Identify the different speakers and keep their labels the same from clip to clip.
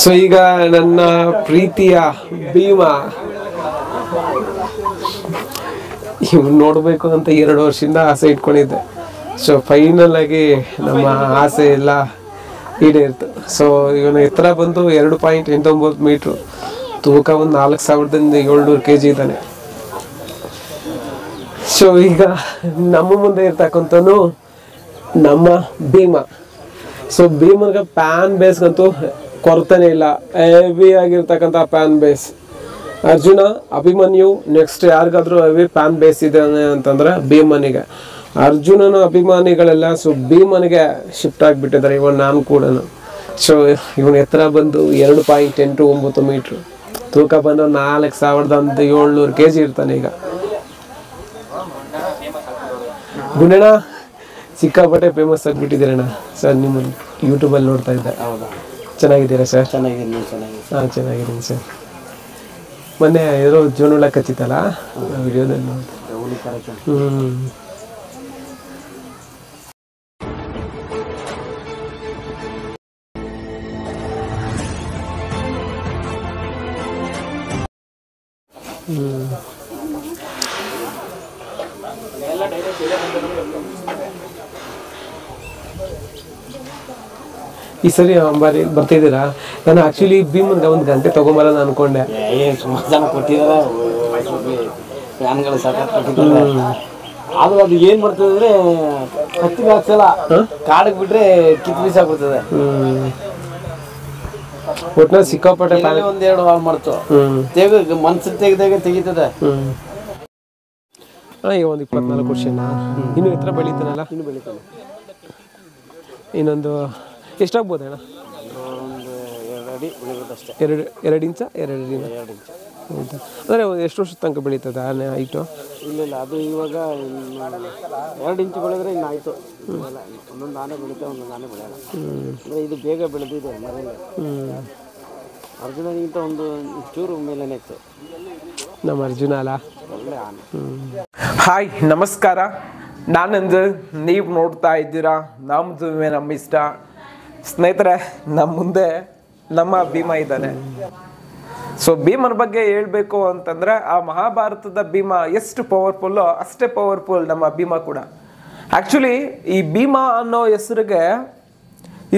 Speaker 1: So ಈಗ ನನ್ನ ಪ್ರೀತಿಯ ಭೀಮಾ ಇವ್ ನೋಡ್ಬೇಕು ಅಂತ 2 ವರ್ಷದಿಂದ ಆಸೆ ಇಟ್ಕೊಂಡಿದ್ದೆ. ಸೊ ಫೈನಲ್ ಆಗಿ ನಮ್ಮ ಆಸೆ ಎಲ್ಲ ಈಡೇರಿತು. ಸೊ ಇವನ ಎತ್ತರ ಬಂದು 2.89 ಮೀಟ್ರು, ತೂಕ ಒಂದು 4700 kg ಇದ್ದಾನೆ. ಸೊ ಈಗ ನಮ್ಮ ಮುಂದೆ ಇರ್ತಕ್ಕಂಥನು ನಮ್ಮ ಭೀಮಾ. ಸೊ ಭೀಮನ್ಗೆ ಪ್ಯಾನ್ ಬೇಸ್ಗಂತೂ ಕೊರತೆನೇ ಇಲ್ಲ, ಹೆವಿ ಆಗಿರ್ತಕ್ಕಂಥ PAN base. Arjuna, Abhimanyu, next ಯಾರಿಗಾದ್ರೂ ಹೆವಿ ಪ್ಯಾನ್ ಬೇಸ್ ಇದೆ ಅಂತಂದ್ರೆ ಭೀಮನಿಗೆ. ಅರ್ಜುನನ ಅಭಿಮಾನಿಗಳೆಲ್ಲ ಸೊ ಭೀಮನಿಗೆ ಶಿಫ್ಟ್ ಆಗಿಬಿಟ್ಟಿದ್ದಾರೆ, ಇವನ್ ನಾನು ಕೂಡ. ಸೊ ಇವನ ಎತ್ತರ ಬಂದು 2.89 ಮೀಟ್ರು, ತೂಕ ಬಂದು 4700 kg ಇರ್ತಾನೆ. ಈಗ ಗುಣಣ್ಣ ಸಿಕ್ಕಾಪಟ್ಟೆ ಫೇಮಸ್ ಆಗಿಬಿಟ್ಟಿದ್ದೀರಣ್ಣ ಸರ್. ನಿಮ್ಮ ಯೂಟ್ಯೂಬಲ್ಲಿ ನೋಡ್ತಾ ಇದ್ದೆ. ಚೆನ್ನಾಗಿದ್ದೀರಾ ಸರ್?
Speaker 2: ಚೆನ್ನಾಗಿದ್ದೀನಿ.
Speaker 1: ಹಾಂ, ಚೆನ್ನಾಗಿದ್ದೀನಿ ಸರ್. ಮೊನ್ನೆ ಏನೋ ಜೋನುಳ ಕಚ್ಚಿತ್ತಲ್ಲ ವಿಡಿಯೋದಲ್ಲಿ ನೋಡಿ. ಈ ಸರಿ ಬಾರಿ ಬರ್ತಿದ್ದೀರಾ? ನಾನು ಆಕ್ಚುಲಿ ಭೀಮನ್ಗೆ 1 ಗಂಟೆ ತಗೊಂಬರೋಣ ಅನ್ಕೊಂಡೆ.
Speaker 2: ಸುಮಾರು ಜನ ಕೊಟ್ಟಿದ್ದಾರೆ, ಫ್ಯಾನ್ಗಳು ಸಾಕಾಗಿ ಕೊಟ್ಟಿದ್ದಾರೆ. ಆದ್ರೂ ಅದು ಏನ್ ಬರ್ತದೆ ಅಂದ್ರೆ ಕತ್ತಿಗೆ ಹಾಕ್ಸಲ್ಲ, ಕಾಡಿಗೆ ಬಿಟ್ರೆ ಕಿತ್ ಬೀಸಾಗ್ಬಿಡ್ತದೆ.
Speaker 1: ಒಟ್ನಲ್ಲಿ ಸಿಕ್ಕಾಪಟ್ಟೆ
Speaker 2: ಒಂದೆರಡು ಹಾಳು ಮಾಡ್ತು, ಮನ್ಸು ತೆಗಿತದೆ.
Speaker 1: ಈಗ ಒಂದು 24 ವರ್ಷ ಇನ್ನು ಎತ್ತರ ಬೆಳೀತಾನಲ್ಲ?
Speaker 2: ಇನ್ನು ಬೆಳೀತಾನೆ.
Speaker 1: ಇನ್ನೊಂದು ಎಷ್ಟಾಗ್ಬೋದು ಅಣ್ಣ?
Speaker 2: ಒಂದು 2 ಅಡಿ ಬೆಳಿಬೋದಷ್ಟೇ.
Speaker 1: 2 ಇಂಚ? 2 ಅಡಿ. ಹೌದಾ? ಅಂದರೆ ಎಷ್ಟು ವರ್ಷದ ತನಕ ಬೆಳೀತದೆ ಆನೆ ಹೈಟು?
Speaker 2: ಇಲ್ಲ, ಅದು ಇವಾಗ 2 ಇಂಚು ಬೆಳೆದ್ರೆ ಇನ್ನು ಆಯಿತು. ಒಂದೊಂದು ಆನೆ ಬೆಳೀತಾ, ಒಂದೊಂದು ಆನೆ ಬೆಳೆಯಲ್ಲ. ಅಂದರೆ ಇದು ಬೇಗ ಬೆಳೆದಿದೆ ಮನೆಯಲ್ಲಿ. ಅರ್ಜುನನಿಗಿಂತ ಒಂದು ಚೂರು ಮೇಲೇ ಇತ್ತು
Speaker 1: ನಮ್ಮ ಅರ್ಜುನ ಅಲ್ಲ?
Speaker 2: ಒಳ್ಳೆ ಆನೆ.
Speaker 1: ಹಾಯ್, ನಮಸ್ಕಾರ. ನಾನಂದು ನೀವು ನೋಡ್ತಾ ಇದ್ದೀರಾ ನಮ್ಮದು ನಮ್ಮ ಇಷ್ಟ. ಸ್ನೇಹಿತರೆ, ನಮ್ಮ ಮುಂದೆ ನಮ್ಮ ಭೀಮ ಇದ್ದಾನೆ. ಸೊ ಭೀಮನ ಬಗ್ಗೆ ಹೇಳ್ಬೇಕು ಅಂತಂದರೆ, ಆ ಮಹಾಭಾರತದ ಭೀಮ ಎಷ್ಟು ಪವರ್ಫುಲ್ಲೋ ಅಷ್ಟೇ ಪವರ್ಫುಲ್ ನಮ್ಮ ಭೀಮ ಕೂಡ. ಆ್ಯಕ್ಚುಲಿ ಈ ಭೀಮ ಅನ್ನೋ ಹೆಸರಿಗೆ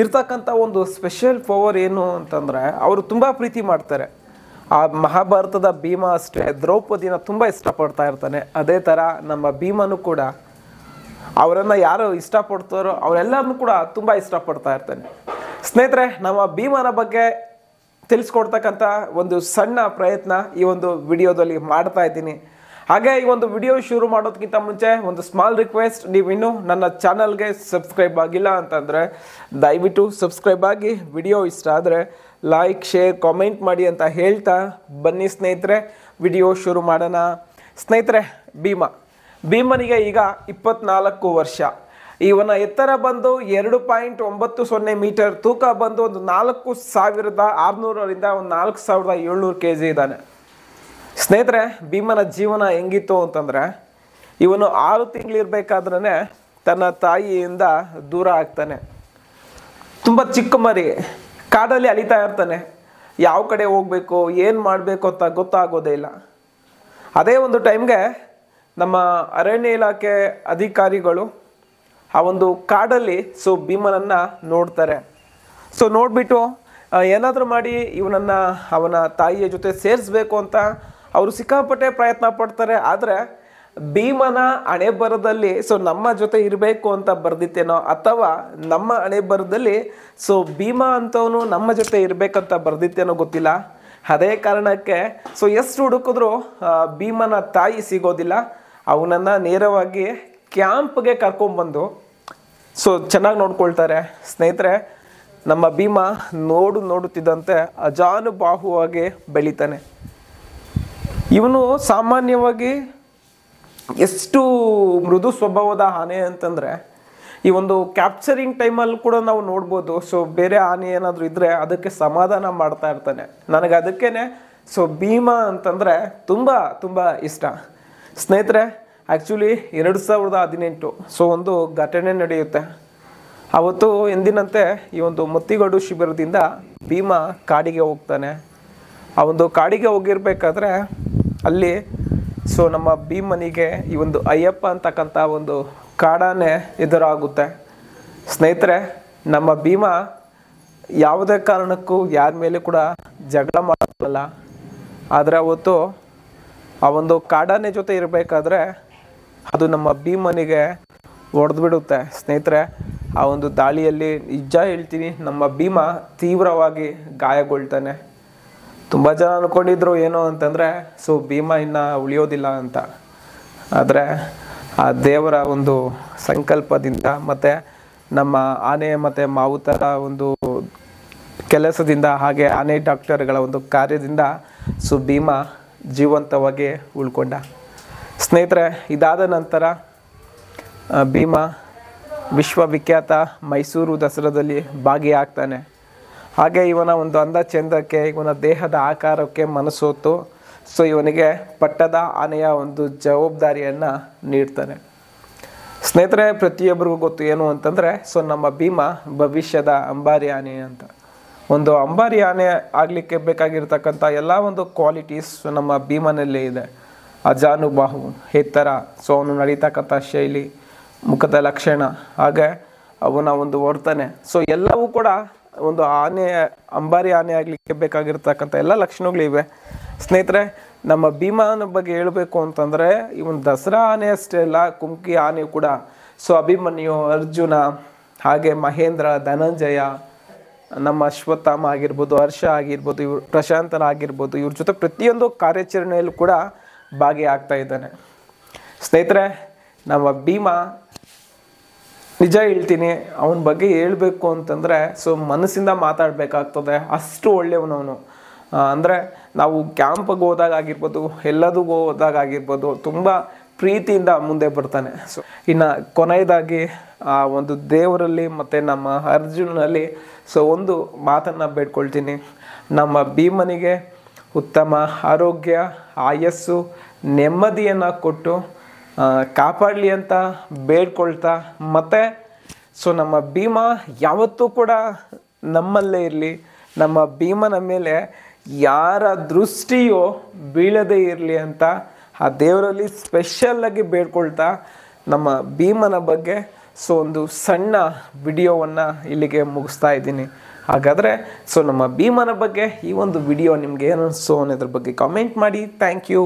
Speaker 1: ಇರ್ತಕ್ಕಂಥ ಒಂದು ಸ್ಪೆಷಲ್ ಪವರ್ ಏನು ಅಂತಂದರೆ, ಅವರು ತುಂಬ ಪ್ರೀತಿ ಮಾಡ್ತಾರೆ. ಆ ಮಹಾಭಾರತದ ಭೀಮ ಅಷ್ಟೇ ದ್ರೌಪದಿನ ತುಂಬ ಇಷ್ಟಪಡ್ತಾ ಇರ್ತಾನೆ. ಅದೇ ಥರ ನಮ್ಮ ಭೀಮನು ಕೂಡ ಅವರನ್ನು ಯಾರು ಇಷ್ಟಪಡ್ತಾರೋ ಅವರೆಲ್ಲರನ್ನೂ ಕೂಡ ತುಂಬ ಇಷ್ಟಪಡ್ತಾ ಇರ್ತಾನೆ. ಸ್ನೇಹಿತರೆ, ನಮ್ಮ ಭೀಮನ ಬಗ್ಗೆ ತಿಳಿಸ್ಕೊಡ್ತಕ್ಕಂಥ ಒಂದು ಸಣ್ಣ ಪ್ರಯತ್ನ ಈ ಒಂದು ವಿಡಿಯೋದಲ್ಲಿ ಮಾಡ್ತಾ ಇದ್ದೀನಿ. ಹಾಗೆ ಈ ಒಂದು ವಿಡಿಯೋ ಶುರು ಮಾಡೋದಕ್ಕಿಂತ ಮುಂಚೆ ಒಂದು ಸ್ಮಾಲ್ ರಿಕ್ವೆಸ್ಟ್, ನೀವು ಇನ್ನೂ ನನ್ನ ಚಾನಲ್ಗೆ ಸಬ್ಸ್ಕ್ರೈಬ್ ಆಗಿಲ್ಲ ಅಂತಂದರೆ ದಯವಿಟ್ಟು ಸಬ್ಸ್ಕ್ರೈಬ್ ಆಗಿ, ವಿಡಿಯೋ ಇಷ್ಟ ಆದರೆ ಲೈಕ್, ಶೇರ್, ಕಾಮೆಂಟ್ ಮಾಡಿ ಅಂತ ಹೇಳ್ತಾ ಬನ್ನಿ ಸ್ನೇಹಿತರೆ, ವಿಡಿಯೋ ಶುರು ಮಾಡೋಣ. ಸ್ನೇಹಿತರೆ, ಭೀಮನಿಗೆ ಈಗ 24 ವರ್ಷ. ಇವನ ಎತ್ತರ ಬಂದು 2.90 ಮೀಟರ್, ತೂಕ ಬಂದು ಒಂದು 4600ರಿಂದ ಒಂದು 4700 kg ಇದ್ದಾನೆ. ಸ್ನೇಹಿತರೆ, ಭೀಮನ ಜೀವನ ಹೆಂಗಿತ್ತು ಅಂತಂದರೆ, ಇವನು 6 ತಿಂಗಳಿರ್ಬೇಕಾದ್ರೇ ತನ್ನ ತಾಯಿಯಿಂದ ದೂರ ಆಗ್ತಾನೆ. ತುಂಬ ಚಿಕ್ಕ ಮರಿ, ಕಾಡಲ್ಲಿ ಅಲಿತಾ ಇರ್ತಾನೆ. ಯಾವ ಕಡೆ ಹೋಗಬೇಕು, ಏನು ಮಾಡಬೇಕು ಅಂತ ಗೊತ್ತಾಗೋದೇ ಇಲ್ಲ. ಅದೇ ಒಂದು ಟೈಮ್ಗೆ ನಮ್ಮ ಅರಣ್ಯ ಇಲಾಖೆ ಅಧಿಕಾರಿಗಳು ಆ ಒಂದು ಕಾಡಲ್ಲಿ ಭೀಮನನ್ನು ನೋಡ್ತಾರೆ. ನೋಡಿಬಿಟ್ಟು ಏನಾದರೂ ಮಾಡಿ ಇವನನ್ನು ಅವನ ತಾಯಿಯ ಜೊತೆ ಸೇರಿಸ್ಬೇಕು ಅಂತ ಅವರು ಸಿಕ್ಕಾಪಟ್ಟೆ ಪ್ರಯತ್ನ ಪಡ್ತಾರೆ. ಆದರೆ ಭೀಮನ ಹಣೆ ಬರದಲ್ಲಿ ನಮ್ಮ ಜೊತೆ ಇರಬೇಕು ಅಂತ ಬರ್ದಿತ್ತೇನೋ, ಅಥವಾ ನಮ್ಮ ಹಣೆ ಬರದಲ್ಲಿ ಭೀಮ ಅಂತವನು ನಮ್ಮ ಜೊತೆ ಇರಬೇಕಂತ ಬರ್ದಿತ್ತೇನೋ ಗೊತ್ತಿಲ್ಲ. ಅದೇ ಕಾರಣಕ್ಕೆ ಎಷ್ಟು ಹುಡುಕಿದ್ರು ಭೀಮನ ತಾಯಿ ಸಿಗೋದಿಲ್ಲ. ಅವನನ್ನು ನೇರವಾಗಿ ಕ್ಯಾಂಪ್ಗೆ ಕರ್ಕೊಂಡ್ಬಂದು ಚೆನ್ನಾಗಿ ನೋಡ್ಕೊಳ್ತಾರೆ. ಸ್ನೇಹಿತರೆ, ನಮ್ಮ ಭೀಮ ನೋಡುತ್ತಿದ್ದಂತೆ ಅಜಾನುಬಾಹುವಾಗಿ ಬೆಳೀತಾನೆ. ಇವನು ಸಾಮಾನ್ಯವಾಗಿ ಎಷ್ಟು ಮೃದು ಸ್ವಭಾವದ ಆನೆ ಅಂತಂದರೆ, ಈ ಒಂದು ಕ್ಯಾಪ್ಚರಿಂಗ್ ಟೈಮಲ್ಲಿ ಕೂಡ ನಾವು ನೋಡ್ಬೋದು. ಬೇರೆ ಆನೆ ಏನಾದರೂ ಇದ್ದರೆ ಅದಕ್ಕೆ ಸಮಾಧಾನ ಮಾಡ್ತಾ ಇರ್ತಾನೆ. ನನಗೆ ಅದಕ್ಕೇ ಭೀಮ ಅಂತಂದರೆ ತುಂಬ ತುಂಬ ಇಷ್ಟ. ಸ್ನೇಹಿತರೆ, ಆ್ಯಕ್ಚುಲಿ 2018 ಒಂದು ಘಟನೆ ನಡೆಯುತ್ತೆ. ಅವತ್ತು ಎಂದಿನಂತೆ ಈ ಒಂದು ಮುತ್ತಿಗೋಡು ಶಿಬಿರದಿಂದ ಭೀಮ ಕಾಡಿಗೆ ಹೋಗ್ತಾನೆ. ಆ ಒಂದು ಕಾಡಿಗೆ ಹೋಗಿರ್ಬೇಕಾದ್ರೆ ಅಲ್ಲಿ ಸೊ ನಮ್ಮ ಭೀಮನಿಗೆ ಈ ಒಂದು ಅಯ್ಯಪ್ಪ ಅಂತಕ್ಕಂಥ ಒಂದು ಕಾಡಾನೆ ಎದುರಾಗುತ್ತೆ. ಸ್ನೇಹಿತರೆ, ನಮ್ಮ ಭೀಮ ಯಾವುದೇ ಕಾರಣಕ್ಕೂ ಯಾರ ಮೇಲೆ ಕೂಡ ಜಗಳ ಮಾಡಲ್ಲ. ಆದರೆ ಅವತ್ತು ಆ ಒಂದು ಕಾಡಾನೆ ಜೊತೆ ಇರಬೇಕಾದ್ರೆ ಅದು ನಮ್ಮ ಭೀಮನಿಗೆ ಹೊಡೆದ್ಬಿಡುತ್ತೆ. ಸ್ನೇಹಿತರೆ, ಆ ಒಂದು ದಾಳಿಯಲ್ಲಿ ನಿಜ ಹೇಳ್ತೀನಿ, ನಮ್ಮ ಭೀಮ ತೀವ್ರವಾಗಿ ಗಾಯಗೊಳ್ತಾನೆ. ತುಂಬ ಜನ ಅಂದ್ಕೊಂಡಿದ್ರು ಏನೋ ಅಂತಂದರೆ ಸೊ ಭೀಮ ಇನ್ನು ಉಳಿಯೋದಿಲ್ಲ ಅಂತ. ಆದರೆ ಆ ದೇವರ ಒಂದು ಸಂಕಲ್ಪದಿಂದ ಮತ್ತು ನಮ್ಮ ಆನೆ ಮತ್ತು ಮಾವುತರ ಒಂದು ಕೆಲಸದಿಂದ, ಹಾಗೆ ಆನೆ ಡಾಕ್ಟರ್ಗಳ ಒಂದು ಕಾರ್ಯದಿಂದ ಸೊ ಭೀಮ ಜೀವಂತವಾಗಿ ಉಳ್ಕೊಂಡ. ಸ್ನೇಹಿತರೆ, ಇದಾದ ನಂತರ ಭೀಮ ವಿಶ್ವವಿಖ್ಯಾತ ಮೈಸೂರು ದಸರಾದಲ್ಲಿ ಭಾಗಿಯಾಗ್ತಾನೆ. ಹಾಗೆ ಇವನ ಒಂದು ಅಂದ ಚೆಂದಕ್ಕೆ, ಇವನ ದೇಹದ ಆಕಾರಕ್ಕೆ ಮನಸೋತು ಸೊ ಇವನಿಗೆ ಪಟ್ಟದ ಆನೆಯ ಒಂದು ಜವಾಬ್ದಾರಿಯನ್ನು ನೀಡ್ತಾನೆ. ಸ್ನೇಹಿತರೆ, ಪ್ರತಿಯೊಬ್ಬರಿಗೂ ಗೊತ್ತು ಏನು ಅಂತಂದರೆ ಸೊ ನಮ್ಮ ಭೀಮ ಭವಿಷ್ಯದ ಅಂಬಾರಿ ಆನೆ ಅಂತ. ಒಂದು ಅಂಬಾರಿ ಆನೆ ಆಗಲಿಕ್ಕೆ ಬೇಕಾಗಿರ್ತಕ್ಕಂಥ ಎಲ್ಲ ಒಂದು ಕ್ವಾಲಿಟೀಸ್ ನಮ್ಮ ಭೀಮನಲ್ಲೇ ಇದೆ. ಅಜಾನುಬಾಹು, ಎತ್ತರ, ಸೊ ಅವನು ನಡೀತಕ್ಕಂಥ ಶೈಲಿ, ಮುಖದ ಲಕ್ಷಣ, ಹಾಗೆ ಅವನ ಒಂದು ವರ್ತನೆ, ಸೊ ಎಲ್ಲವೂ ಕೂಡ ಒಂದು ಆನೆ, ಅಂಬಾರಿ ಆನೆ ಆಗಲಿಕ್ಕೆ ಬೇಕಾಗಿರ್ತಕ್ಕಂಥ ಎಲ್ಲ ಲಕ್ಷಣಗಳಿವೆ. ಸ್ನೇಹಿತರೆ, ನಮ್ಮ ಭೀಮನ ಬಗ್ಗೆ ಹೇಳಬೇಕು ಅಂತಂದರೆ ಇವನು ದಸರಾ ಆನೆ ಅಷ್ಟೇ ಅಲ್ಲ, ಕುಮ್ಕಿ ಆನೆ ಕೂಡ. ಸೊ ಅಭಿಮನ್ಯು, ಅರ್ಜುನ, ಹಾಗೆ ಮಹೇಂದ್ರ, ಧನಂಜಯ, ನಮ್ಮ ಅಶ್ವತ್ಥಾಮ ಆಗಿರ್ಬೋದು, ಹರ್ಷ ಆಗಿರ್ಬೋದು, ಇವ್ರು ಪ್ರಶಾಂತನ ಆಗಿರ್ಬೋದು, ಇವ್ರ ಜೊತೆ ಪ್ರತಿಯೊಂದು ಕಾರ್ಯಾಚರಣೆಯಲ್ಲೂ ಕೂಡ ಭಾಗಿಯಾಗ್ತಾ ಇದ್ದಾನೆ. ಸ್ನೇಹಿತರೆ, ನಮ್ಮ ಭೀಮ ನಿಜ ಹೇಳ್ತೀನಿ, ಅವನ ಬಗ್ಗೆ ಹೇಳಬೇಕು ಅಂತಂದರೆ ಸೊ ಮನಸ್ಸಿಂದ ಮಾತಾಡಬೇಕಾಗ್ತದೆ, ಅಷ್ಟು ಒಳ್ಳೆಯವನವನು. ಅಂದರೆ ನಾವು ಕ್ಯಾಂಪ್ಗೆ ಹೋದಾಗ ಆಗಿರ್ಬೋದು, ಎಲ್ಲದಕ್ಕೂ ಹೋದಾಗ ಆಗಿರ್ಬೋದು, ತುಂಬ ಪ್ರೀತಿಯಿಂದ ಮುಂದೆ ಬರ್ತಾನೆ. ಸೊ ಇನ್ನು ಕೊನೆಯದಾಗಿ ಆ ಒಂದು ದೇವರಲ್ಲಿ ಮತ್ತು ನಮ್ಮ ಅರ್ಜುನಲ್ಲಿ ಸೊ ಒಂದು ಮಾತನ್ನು ಬೇಡ್ಕೊಳ್ತೀನಿ. ನಮ್ಮ ಭೀಮನಿಗೆ ಉತ್ತಮ ಆರೋಗ್ಯ, ಆಯಸ್ಸು, ನೆಮ್ಮದಿಯನ್ನು ಕೊಟ್ಟು ಕಾಪಾಡಲಿ ಅಂತ ಬೇಡ್ಕೊಳ್ತಾ, ಮತ್ತು ಸೊ ನಮ್ಮ ಭೀಮ ಯಾವತ್ತೂ ಕೂಡ ನಮ್ಮಲ್ಲೇ ಇರಲಿ, ನಮ್ಮ ಭೀಮನ ಮೇಲೆ ಯಾರ ದೃಷ್ಟಿಯೋ ಬೀಳದೇ ಇರಲಿ ಅಂತ ಆ ದೇವರಲ್ಲಿ ಸ್ಪೆಷಲ್ಲಾಗಿ ಬೇಡ್ಕೊಳ್ತಾ ನಮ್ಮ ಭೀಮನ ಬಗ್ಗೆ ಸೊ ಒಂದು ಸಣ್ಣ ವಿಡಿಯೋವನ್ನು ಇಲ್ಲಿಗೆ ಮುಗಿಸ್ತಾ ಇದ್ದೀನಿ. ಹಾಗಾದರೆ ಸೊ ನಮ್ಮ ಭೀಮನ ಬಗ್ಗೆ ಈ ಒಂದು ವಿಡಿಯೋ ನಿಮ್ಗೆ ಏನು ಅನಿಸ್ತು ಅನ್ನೋದ್ರ ಬಗ್ಗೆ ಕಾಮೆಂಟ್ ಮಾಡಿ. Thank you.